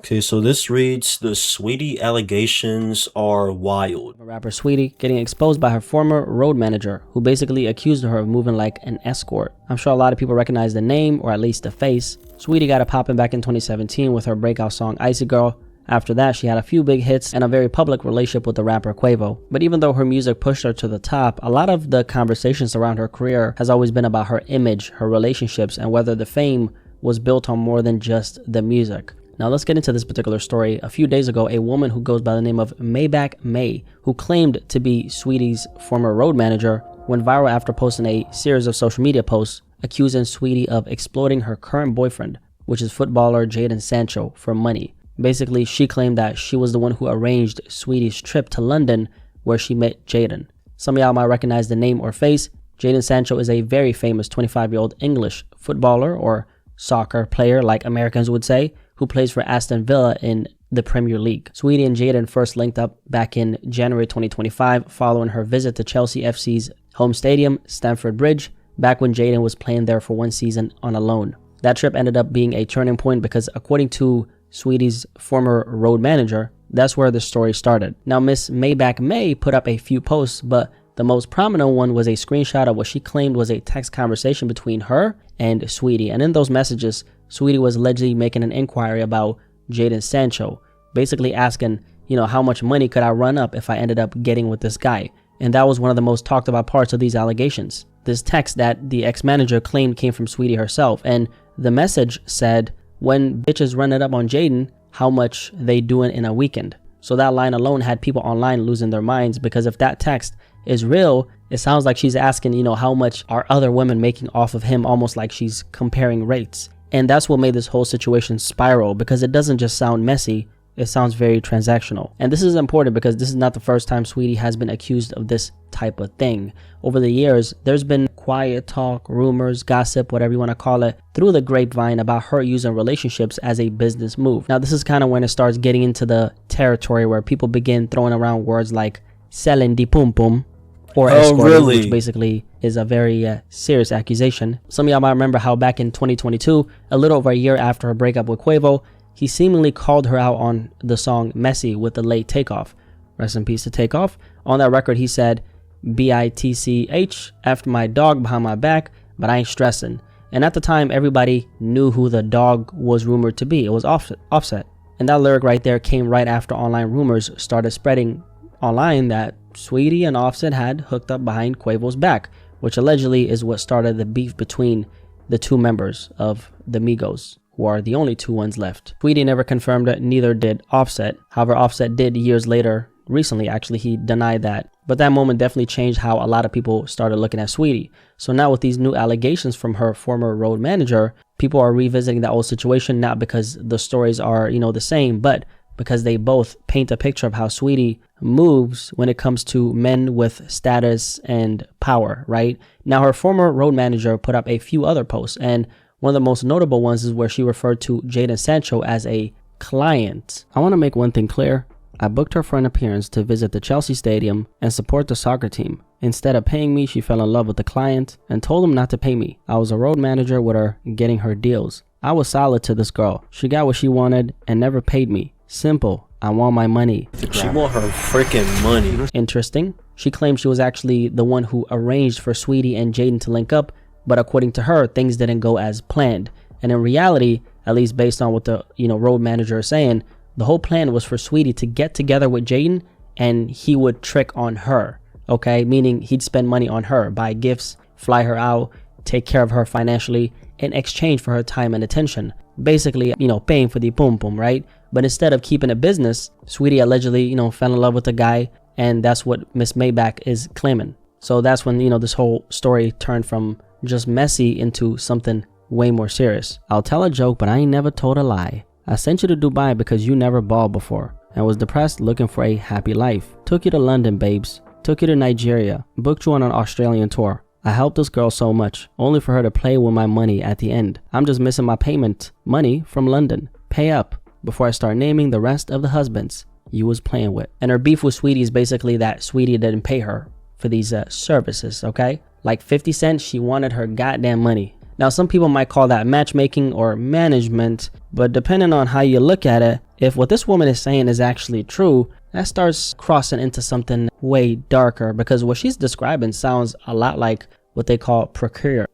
Okay, so this reads, the Saweetie allegations are wild. Rapper Saweetie getting exposed by her former road manager, who basically accused her of moving like an escort. I'm sure a lot of people recognize the name, or at least the face. Saweetie got it popping back in 2017 with her breakout song Icy Girl. After that, she had a few big hits and a very public relationship with the rapper Quavo. But even though her music pushed her to the top, a lot of the conversations around her career has always been about her image, her relationships, and whether the fame was built on more than just the music. Now let's get into this particular story. A few days ago, a woman who goes by the name of Maybach May, who claimed to be Saweetie's former road manager, went viral after posting a series of social media posts accusing Saweetie of exploiting her current boyfriend, which is footballer Jadon Sancho, for money. Basically, she claimed that she was the one who arranged Saweetie's trip to London, where she met Jadon. Some of y'all might recognize the name or face. Jadon Sancho is a very famous 25-year-old English footballer, or soccer player like Americans would say, who plays for Aston Villa in the Premier League. Saweetie and Jadon first linked up back in January 2025 following her visit to Chelsea FC's home stadium, Stamford Bridge, back when Jadon was playing there for one season on a loan. That trip ended up being a turning point because, according to Saweetie's former road manager, that's where the story started. Now, Miss Maybach May put up a few posts, but the most prominent one was a screenshot of what she claimed was a text conversation between her and Saweetie. And in those messages, Saweetie was allegedly making an inquiry about Jadon Sancho, basically asking, how much money could I run up if I ended up getting with this guy? And that was one of the most talked about parts of these allegations. This text that the ex-manager claimed came from Saweetie herself, and the message said, when bitches run it up on Jadon, how much they doing in a weekend? So that line alone had people online losing their minds, because if that text is real, it sounds like she's asking, how much are other women making off of him, almost like she's comparing rates. And that's what made this whole situation spiral, because it doesn't just sound messy, it sounds very transactional. And this is important because this is not the first time Saweetie has been accused of this type of thing. Over the years, there's been quiet talk, rumors, gossip, whatever you want to call it, through the grapevine about her using relationships as a business move. Now, this is kind of when it starts getting into the territory where people begin throwing around words like selling the pum pum, or escorting, which basically is a very serious accusation. Some of y'all might remember how back in 2022, a little over a year after her breakup with Quavo, he seemingly called her out on the song Messy with the late Takeoff. Rest in peace to Takeoff. On that record, he said, BITCH, after my dog behind my back, but I ain't stressing. And at the time, everybody knew who the dog was rumored to be. It was Offset. And that lyric right there came right after online rumors started spreading online that Saweetie and Offset had hooked up behind Quavo's back, which allegedly is what started the beef between the two members of the Migos, who are the only two ones left. Saweetie never confirmed it, neither did Offset. However, Offset did years later, recently actually, he denied that. But that moment definitely changed how a lot of people started looking at Saweetie. So now with these new allegations from her former road manager, people are revisiting that old situation, not because the stories are, the same, but because they both paint a picture of how Saweetie moves when it comes to men with status and power, right? Now, her former road manager put up a few other posts, and one of the most notable ones is where she referred to Jadon Sancho as a client. I want to make one thing clear. I booked her for an appearance to visit the Chelsea stadium and support the soccer team. Instead of paying me, she fell in love with the client and told him not to pay me. I was a road manager with her, getting her deals. I was solid to this girl. She got what she wanted and never paid me. Simple. I want my money. She want her freaking money. Interesting. She claimed she was actually the one who arranged for Saweetie and Jadon to link up, but according to her, things didn't go as planned. And in reality, at least based on what the road manager is saying, the whole plan was for Saweetie to get together with Jadon, and he would trick on her. Okay, meaning he'd spend money on her, buy gifts, fly her out, take care of her financially in exchange for her time and attention. Basically, paying for the pum pum, right? But instead of keeping a business, Saweetie allegedly, fell in love with the guy, and that's what Miss Maybach is claiming. So that's when, this whole story turned from just messy into something way more serious. I'll tell a joke, but I ain't never told a lie. I sent you to Dubai because you never balled before and was depressed looking for a happy life. Took you to London, babes. Took you to Nigeria. Booked you on an Australian tour. I helped this girl so much, only for her to play with my money at the end. I'm just missing my payment money from London. Pay up before I start naming the rest of the husbands you was playing with. And her beef with Saweetie is basically that Saweetie didn't pay her for these services, okay? Like 50 cents, she wanted her goddamn money. Now, some people might call that matchmaking or management, but depending on how you look at it, if what this woman is saying is actually true, that starts crossing into something way darker, because what she's describing sounds a lot like what they call procure.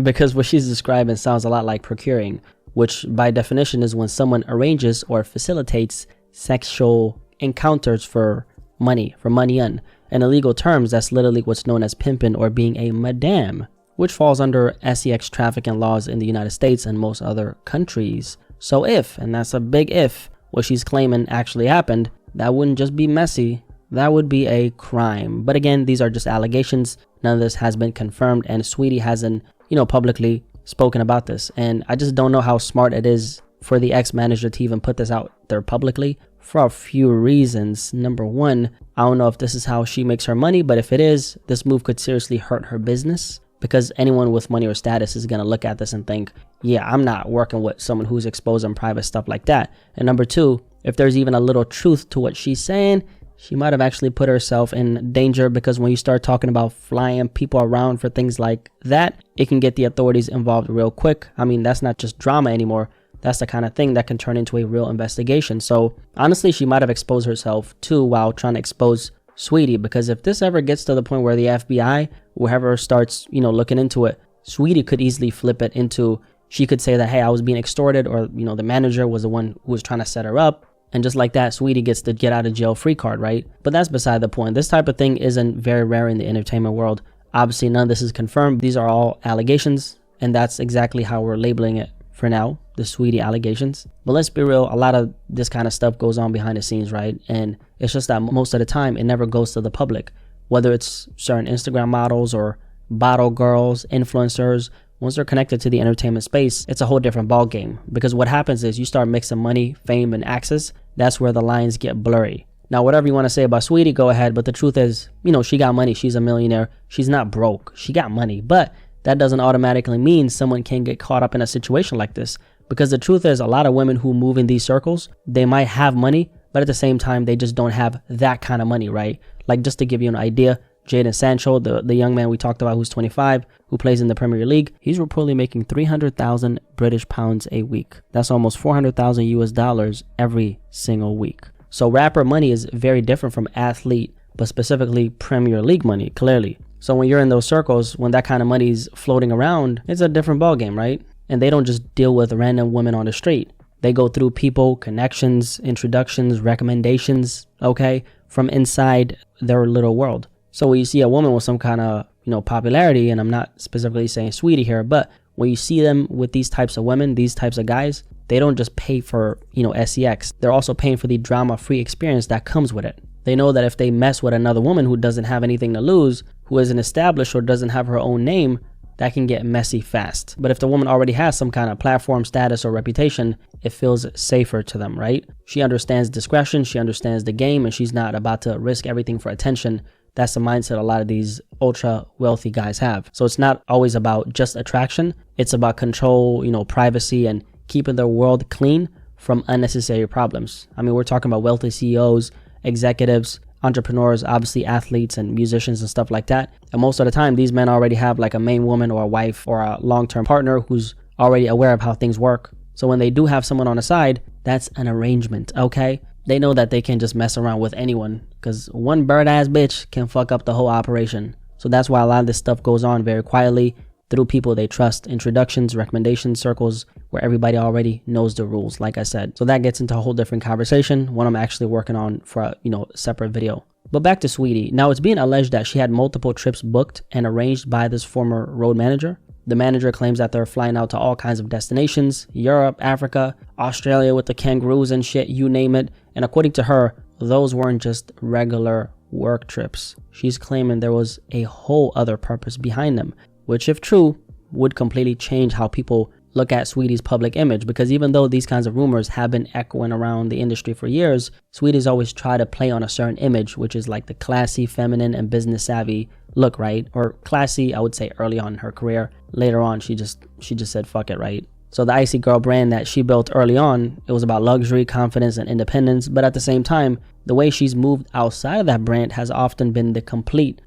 Because what she's describing sounds a lot like procuring, which by definition is when someone arranges or facilitates sexual encounters for money in. In illegal terms, that's literally what's known as pimping or being a madame, which falls under sex trafficking laws in the United States and most other countries. So if, and that's a big if, what she's claiming actually happened, that wouldn't just be messy, that would be a crime. But again, these are just allegations. None of this has been confirmed, and Saweetie hasn't, publicly spoken about this. And I just don't know how smart it is for the ex-manager to even put this out there publicly for a few reasons. Number one, I don't know if this is how she makes her money, but if it is, this move could seriously hurt her business, because anyone with money or status is going to look at this and think, yeah, I'm not working with someone who's exposing private stuff like that. And number two, if there's even a little truth to what she's saying, she might have actually put herself in danger, because when you start talking about flying people around for things like that, it can get the authorities involved real quick. I mean, that's not just drama anymore. That's the kind of thing that can turn into a real investigation. So honestly, she might have exposed herself too while trying to expose Saweetie, because if this ever gets to the point where the FBI, whoever starts, looking into it, Saweetie could easily flip it into, she could say that, hey, I was being extorted, or, the manager was the one who was trying to set her up. And just like that, Saweetie gets the get out of jail free card, right? But that's beside the point. This type of thing isn't very rare in the entertainment world. Obviously, none of this is confirmed. These are all allegations, and that's exactly how we're labeling it for now, the Saweetie allegations. But let's be real, a lot of this kind of stuff goes on behind the scenes, right? And it's just that most of the time, it never goes to the public. Whether it's certain Instagram models or bottle girls, influencers, once they're connected to the entertainment space, it's a whole different ball game. Because what happens is you start mixing money, fame, and access. That's where the lines get blurry. Now, whatever you want to say about Saweetie, go ahead. But the truth is, she got money. She's a millionaire. She's not broke. She got money. But that doesn't automatically mean someone can get caught up in a situation like this. Because the truth is, a lot of women who move in these circles, they might have money, but at the same time, they just don't have that kind of money, right? Like, just to give you an idea, Jadon Sancho, the young man we talked about who's 25, who plays in the Premier League, he's reportedly making 300,000 British pounds a week. That's almost 400,000 US dollars every single week. So rapper money is very different from athlete, but specifically Premier League money, clearly. So when you're in those circles, when that kind of money is floating around, it's a different ballgame, right? And they don't just deal with random women on the street. They go through people, connections, introductions, recommendations, okay, from inside their little world. So when you see a woman with some kind of, popularity, and I'm not specifically saying Saweetie here, but when you see them with these types of women, these types of guys, they don't just pay for, sex. They're also paying for the drama-free experience that comes with it. They know that if they mess with another woman who doesn't have anything to lose, who isn't established or doesn't have her own name, that can get messy fast. But if the woman already has some kind of platform, status, or reputation, it feels safer to them, right? She understands discretion, she understands the game, and she's not about to risk everything for attention. That's the mindset a lot of these ultra wealthy guys have. So it's not always about just attraction. It's about control, privacy, and keeping their world clean from unnecessary problems. I mean, we're talking about wealthy CEOs, executives, entrepreneurs, obviously athletes and musicians and stuff like that. And most of the time, these men already have like a main woman or a wife or a long-term partner who's already aware of how things work. So when they do have someone on the side, that's an arrangement, okay? They know that they can't just mess around with anyone, because one bird-ass bitch can fuck up the whole operation. So that's why a lot of this stuff goes on very quietly through people they trust, introductions, recommendations, circles where everybody already knows the rules, like I said. So that gets into a whole different conversation, one I'm actually working on for a separate video. But back to Saweetie. Now, it's being alleged that she had multiple trips booked and arranged by this former road manager. The manager claims that they're flying out to all kinds of destinations, Europe, Africa, Australia with the kangaroos and shit, you name it. And according to her, those weren't just regular work trips. She's claiming there was a whole other purpose behind them, which if true, would completely change how people look at Saweetie's public image. Because even though these kinds of rumors have been echoing around the industry for years, Saweetie's always tried to play on a certain image, which is like the classy, feminine, and business savvy look, right? Or classy, I would say early on in her career. Later on, she just said fuck it, right? So the Icy Girl brand that she built early on, it was about luxury, confidence, and independence. But at the same time, the way she's moved outside of that brand has often been the complete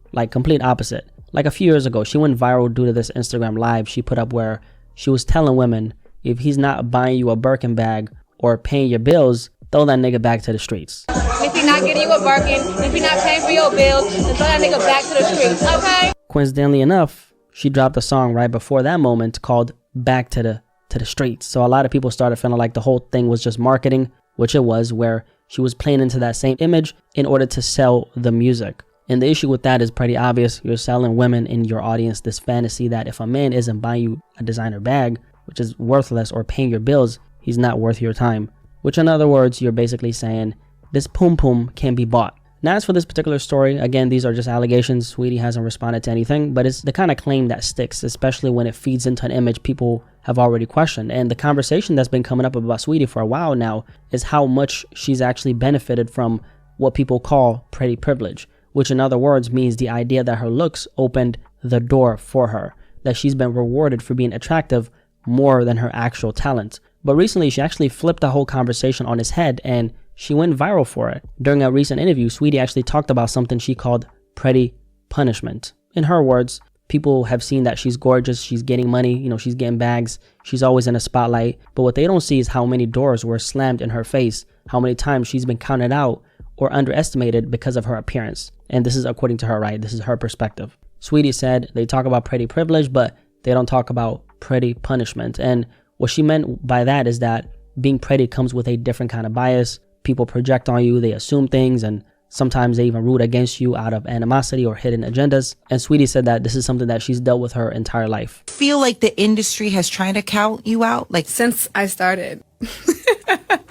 opposite. Like a few years ago, she went viral due to this Instagram live she put up where she was telling women, if he's not buying you a Birkin bag or paying your bills, throw that nigga back to the streets. If he's not getting you a Birkin, if he's not paying for your bills, then throw that nigga back to the streets, okay? Coincidentally enough, she dropped a song right before that moment called Back to the Streets. So a lot of people started feeling like the whole thing was just marketing, which it was, where she was playing into that same image in order to sell the music. And the issue with that is pretty obvious. You're selling women in your audience this fantasy that if a man isn't buying you a designer bag, which is worthless, or paying your bills, he's not worth your time. Which in other words, you're basically saying this pum pum can be bought. Now, as for this particular story, again, these are just allegations. Saweetie hasn't responded to anything, but it's the kind of claim that sticks, especially when it feeds into an image people have already questioned. And the conversation that's been coming up about Saweetie for a while now is how much she's actually benefited from what people call pretty privilege, which in other words means the idea that her looks opened the door for her, that she's been rewarded for being attractive more than her actual talent. But recently, she actually flipped the whole conversation on its head and she went viral for it. During a recent interview, Saweetie actually talked about something she called pretty punishment. In her words, people have seen that she's gorgeous, she's getting money, she's getting bags, she's always in a spotlight. But what they don't see is how many doors were slammed in her face, how many times she's been counted out or underestimated because of her appearance. And this is according to her, right? This is her perspective. Saweetie said they talk about pretty privilege, but they don't talk about pretty punishment. And what she meant by that is that being pretty comes with a different kind of bias. People project on you, they assume things, and sometimes they even root against you out of animosity or hidden agendas. And Saweetie said that this is something that she's dealt with her entire life. Feel like the industry has tried to count you out? Like Since I started.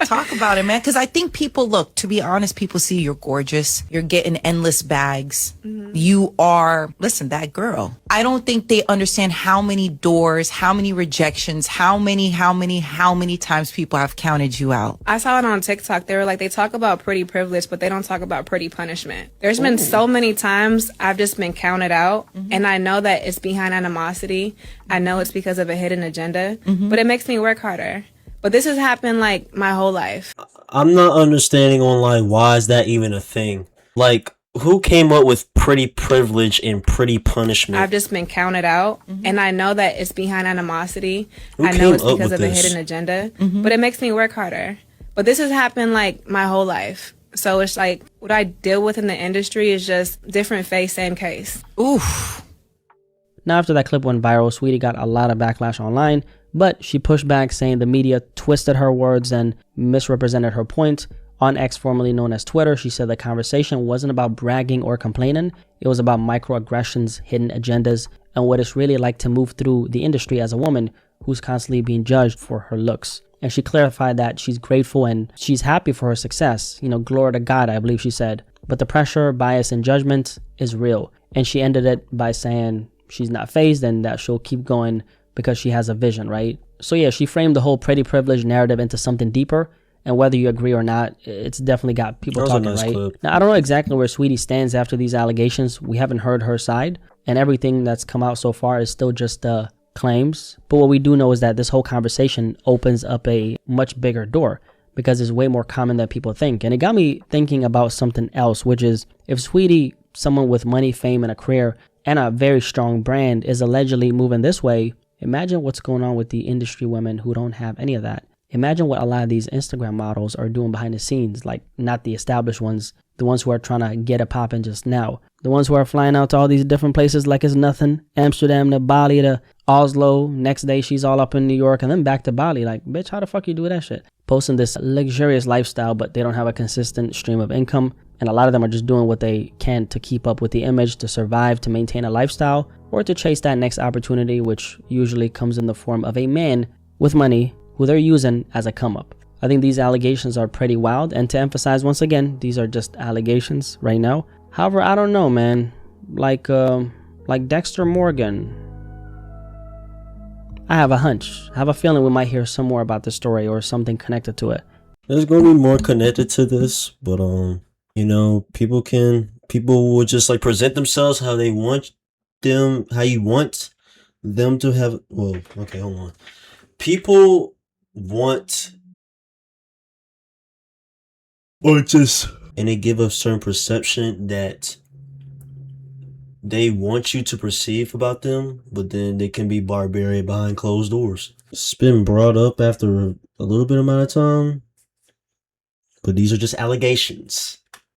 Talk about it, man. Because I think people, look, to be honest, people see you're gorgeous. You're getting endless bags. You are, listen, that girl. I don't think they understand how many doors, how many rejections, how many times people have counted you out. I saw it on TikTok. They talk about pretty privilege, but they don't talk about pretty punishment. There's been so many times I've just been counted out, and I know that it's behind animosity. I know it's because of a hidden agenda, but it makes me work harder. But this has happened like my whole life. I'm not understanding on like why is that even a thing? Like who came up with pretty privilege and pretty punishment? I've just been counted out, and I know that it's behind animosity. Who I know came it's up because with of a this? hidden agenda, but it makes me work harder. But this has happened like my whole life. So it's like what I deal with in the industry is just different face, same case. Oof. Now, after that clip went viral, Saweetie got a lot of backlash online, but she pushed back, saying the media twisted her words and misrepresented her point. On X, formerly known as Twitter, she said the conversation wasn't about bragging or complaining. It was about microaggressions, hidden agendas, and what it's really like to move through the industry as a woman who's constantly being judged for her looks. And she clarified that she's grateful and she's happy for her success. Glory to God, I believe she said. But the pressure, bias, and judgment is real. And she ended it by saying she's not fazed and that she'll keep going because she has a vision, right? So yeah, she framed the whole pretty privilege narrative into something deeper. And whether you agree or not, it's definitely got people talking, nice right? clip. Now, I don't know exactly where Saweetie stands after these allegations. We haven't heard her side. And everything that's come out so far is still just claims. But what we do know is that this whole conversation opens up a much bigger door because it's way more common than people think. And it got me thinking about something else, which is if Saweetie, someone with money, fame, and a career, and a very strong brand, is allegedly moving this way, imagine what's going on with the industry women who don't have any of that. Imagine what a lot of these Instagram models are doing behind the scenes, like not the established ones, the ones who are trying to get it popping just now. The ones who are flying out to all these different places like it's nothing. Amsterdam to Bali to Oslo. Next day she's all up in New York and then back to Bali. Like, bitch, how the fuck you do that shit? Posting this luxurious lifestyle, but they don't have a consistent stream of income. And a lot of them are just doing what they can to keep up with the image, to survive, to maintain a lifestyle, or to chase that next opportunity, which usually comes in the form of a man with money who they're using as a come up. I think these allegations are pretty wild, and to emphasize once again, these are just allegations right now. However, I don't know, man. Like Dexter Morgan, I have a hunch. I have a feeling we might hear some more about the story or something connected to it. There's gonna be more connected to this, but people will just like present themselves how they want them, how you want them to have. Well, okay, hold on. People want, or just, and they give a certain perception that they want you to perceive about them, but then they can be barbarian behind closed doors. It's been brought up after a little bit amount of time, but these are just allegations.